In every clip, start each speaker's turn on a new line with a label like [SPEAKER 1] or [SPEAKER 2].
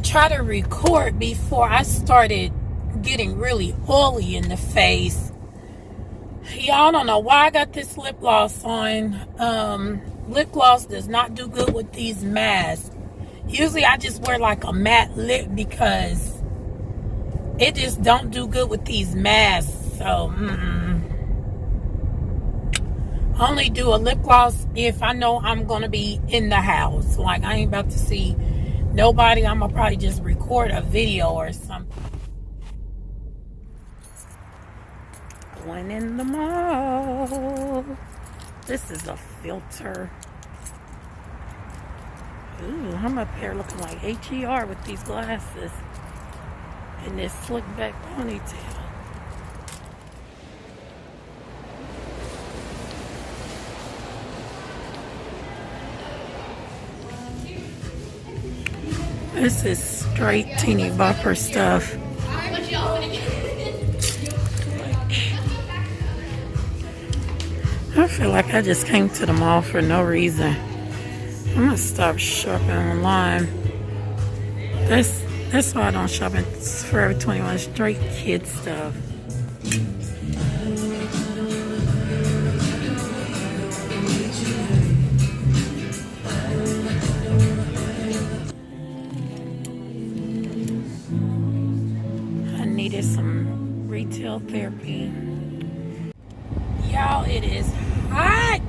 [SPEAKER 1] try to record before I started getting really oily in the face. Y'all don't know why I got this lip gloss on. Lip gloss does not do good with these masks. Usually I just wear like a matte lip because it just don't do good with these masks. So only do a lip gloss if I know I'm gonna be in the house. Like I ain't about to see nobody. I'm gonna probably just record a video or something. Going in the mall. This is a filter. Ooh, I'm up here looking like HER with these glasses and this slick back ponytail. This is straight teeny bopper stuff. I feel like I just came to the mall for no reason. I'm gonna stop shopping online. That's why I don't shop in Forever 21. Straight kid stuff. I needed some retail therapy. Y'all, it is hot.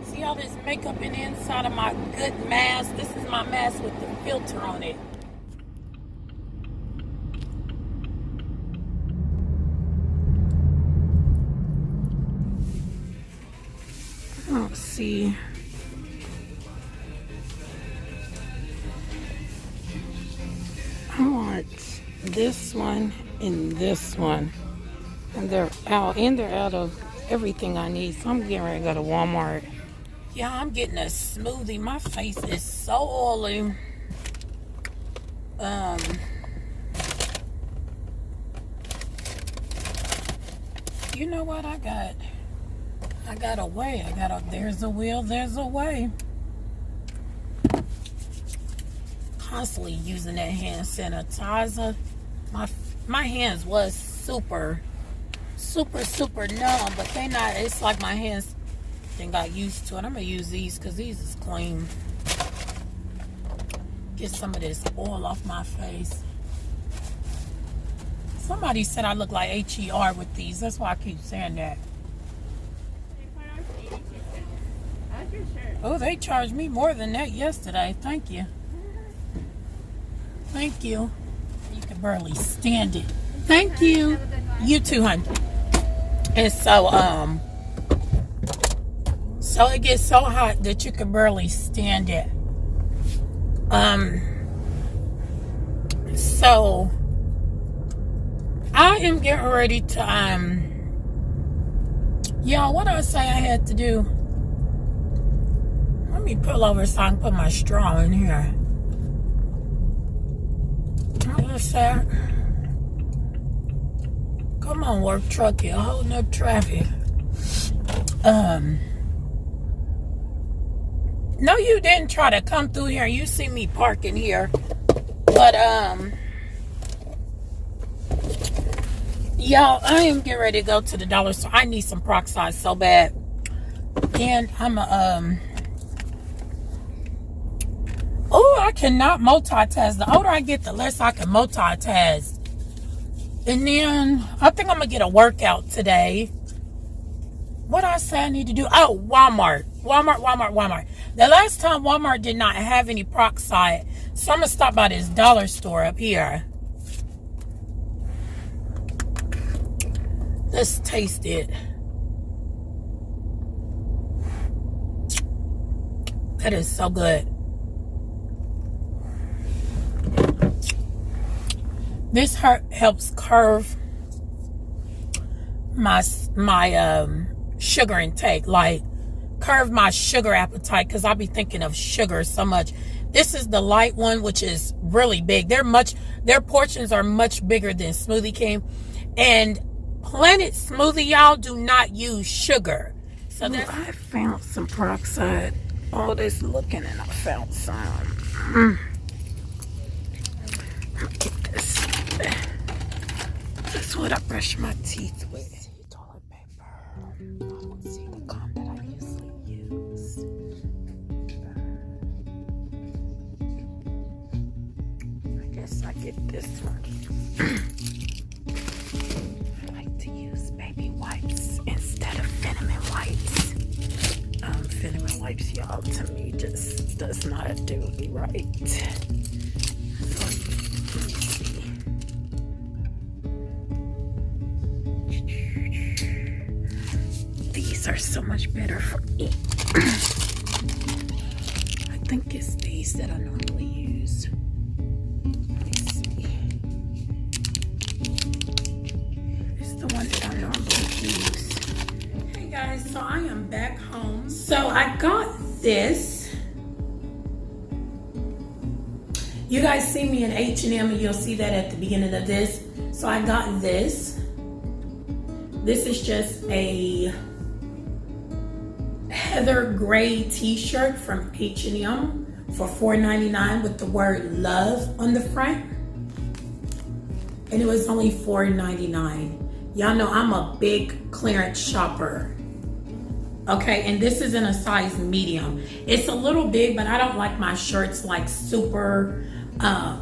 [SPEAKER 1] See all this makeup in the inside of my good mask? This is my mask with the filter on it. Let's see. I want this one and this one. And they're out of everything I need. So I'm getting ready to go to Walmart. Yeah, I'm getting a smoothie. My face is so oily. You know what I got? I got a way. There's a will, there's a way. Constantly using that hand sanitizer. My hands was super numb, but they not. It's like my hands then got used to it. I'm gonna use these because these is clean. Get some of this oil off my face. Somebody said I look like HER with these. That's why I keep saying that. Oh, they charged me more than that yesterday. Thank you. Thank you. You can barely stand it. Thank you. You too, honey. And so it gets so hot that you can barely stand it. So I am getting ready to y'all, what did I say I had to do? Let me pull over so I can put my straw in here. What's that? Come on, work truck, you're holding up traffic. No, you didn't try to come through here. You see me parking here. But, y'all, I am getting ready to go to the dollar store. I need some peroxide so bad. And I'm oh, I cannot multitask. The older I get, the less I can multitask. And then I think I'm gonna get a workout today. What I say I need to do? Oh, Walmart. The last time Walmart did not have any peroxide, so I'm gonna stop by this dollar store up here. Let's taste it. That is so good. This helps curve my sugar intake, like curve my sugar appetite, because I'll be thinking of sugar so much. This is the light one, which is really big. Their portions are much bigger than Smoothie King. And Planet Smoothie, y'all, do not use sugar. So I found some peroxide. All this looking, and I found some. brush my teeth with toilet paper. I don't see the comb that I usually use. I guess I get this one. I like to use baby wipes instead of cinnamon wipes. Cinnamon wipes, y'all, to me just does not do me right. So, let me see. These are so much better for me. I think it's these that I normally use. Let me see. It's the one that I normally use. Hey guys, so I am back home. So I got this. You guys see me in H&M and you'll see that at the beginning of this. So I got this. This is just a heather gray t-shirt from H&M for $4.99 with the word love on the front. And it was only $4.99. Y'all know I'm a big clearance shopper. Okay, and this is in a size medium. It's a little big, but I don't like my shirts like super, I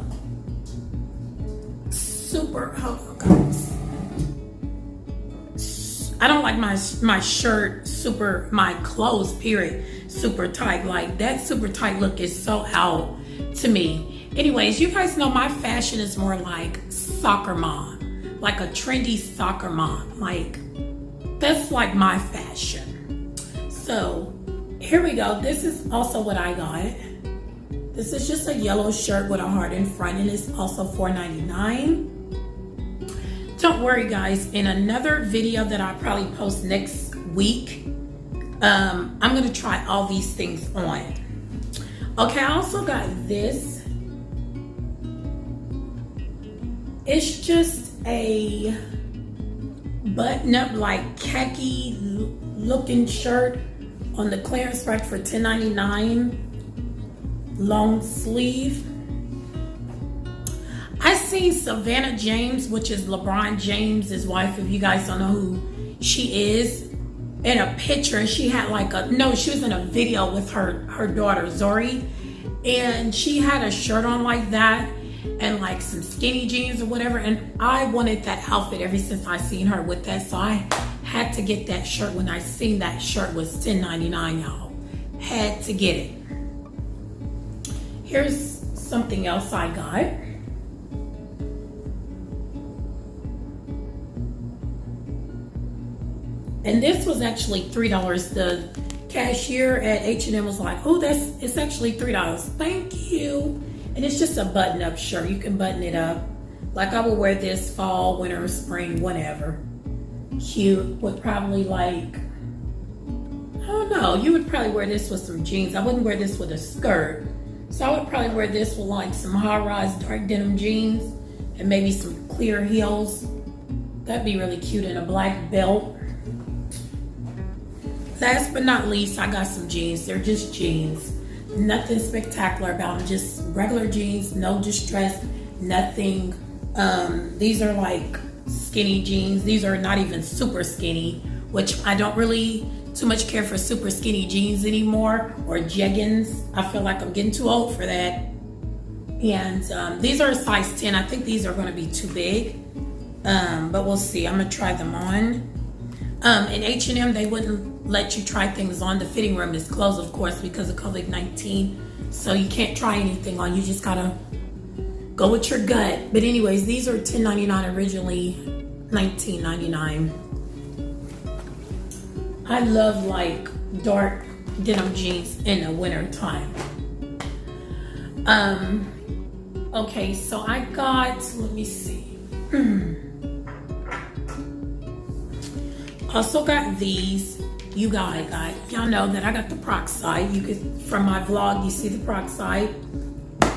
[SPEAKER 1] don't like my shirt super, my clothes period, super tight. Like that super tight look is so out to me. Anyways, you guys know my fashion is more like soccer mom, like a trendy soccer mom. Like that's like my fashion. So here we go. This is also what I got. This is just a yellow shirt with a heart in front, and it's also $4.99. Don't worry guys, in another video that I'll probably post next week, I'm gonna try all these things on. Okay, I also got this. It's just a button-up like khaki looking shirt on the clearance rack for $10.99, long sleeve. I seen Savannah James, which is LeBron James' wife, if you guys don't know who she is, in a picture, and she had like she was in a video with her daughter Zori, and she had a shirt on like that and like some skinny jeans or whatever, and I wanted that outfit ever since I seen her with that, so I had to get that shirt when I seen that shirt was $10.99, y'all. Had to get it. Here's something else I got. And this was actually $3. The cashier at H&M was like, oh, it's actually $3. Thank you. And it's just a button-up shirt. You can button it up. Like I would wear this fall, winter, spring, whatever. Cute. Would probably like, I don't know. You would probably wear this with some jeans. I wouldn't wear this with a skirt. So I would probably wear this with like some high-rise dark denim jeans and maybe some clear heels. That'd be really cute, and a black belt. Last but not least, I got some jeans. They're just jeans. Nothing spectacular about them. Just regular jeans, no distress, nothing. These are like skinny jeans. These are not even super skinny, which I don't really too much care for super skinny jeans anymore, or jeggings. I feel like I'm getting too old for that. And these are a size 10. I think these are going to be too big, but we'll see. I'm going to try them on. In H&M, they wouldn't let you try things on. The fitting room is closed, of course, because of COVID-19. So you can't try anything on. You just gotta go with your gut. But anyways, these are $10.99 originally, $19.99. I love like dark denim jeans in the winter time. Okay, so I got, let me see. Also got these. Y'all know that I got the peroxide. You could, from my vlog, you see the peroxide.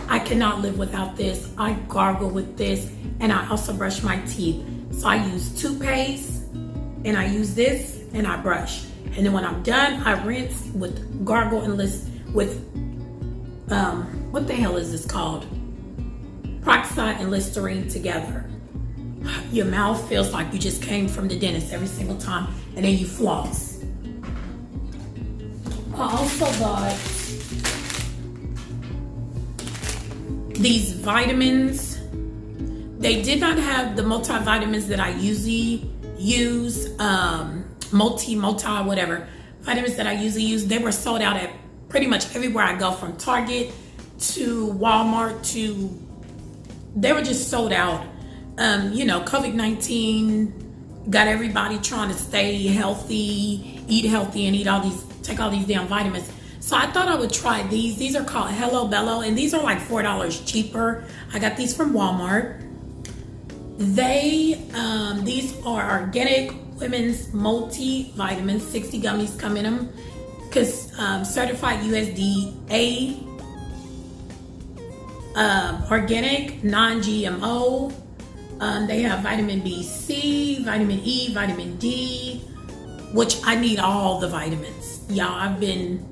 [SPEAKER 1] I cannot live without this. I gargle with this, and I also brush my teeth. So I use toothpaste, and I use this, and I brush. And then when I'm done, I rinse with gargle and with what the hell is this called? Peroxide and Listerine together. Your mouth feels like you just came from the dentist every single time, and then you floss. I also got these vitamins. They did not have the multivitamins that I usually use, multi whatever vitamins that I usually use. They were sold out at pretty much everywhere I go, from Target to Walmart to, they were just sold out. COVID-19 got everybody trying to stay healthy, eat healthy, and take all these damn vitamins. So I thought I would try these. These are called Hello Bello, and these are like $4 cheaper. I got these from Walmart. These are organic women's multivitamins. 60 gummies come in them, because certified USDA, organic, non-GMO. They have vitamin B, C, vitamin E, vitamin D, which I need all the vitamins. Y'all, I've been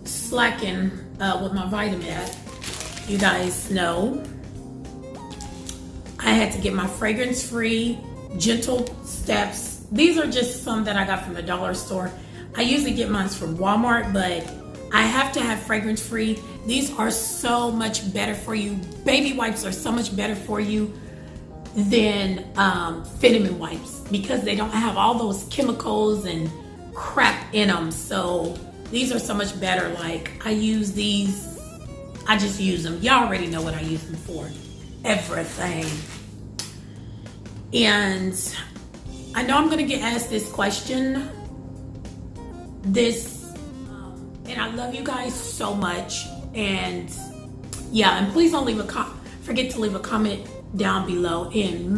[SPEAKER 1] slacking with my vitamins. You guys know I had to get my fragrance-free Gentle Steps. These are just some that I got from the dollar store. I usually get mine from Walmart, but I have to have fragrance-free. These are so much better for you. Baby wipes are so much better for you than vitamin wipes, because they don't have all those chemicals and crap in them. So these are so much better. Like, I use these, I just use them. Y'all already know what I use them for. Everything. And I know I'm gonna get asked this question. And I love you guys so much. And yeah, and please don't forget to leave a comment down below. And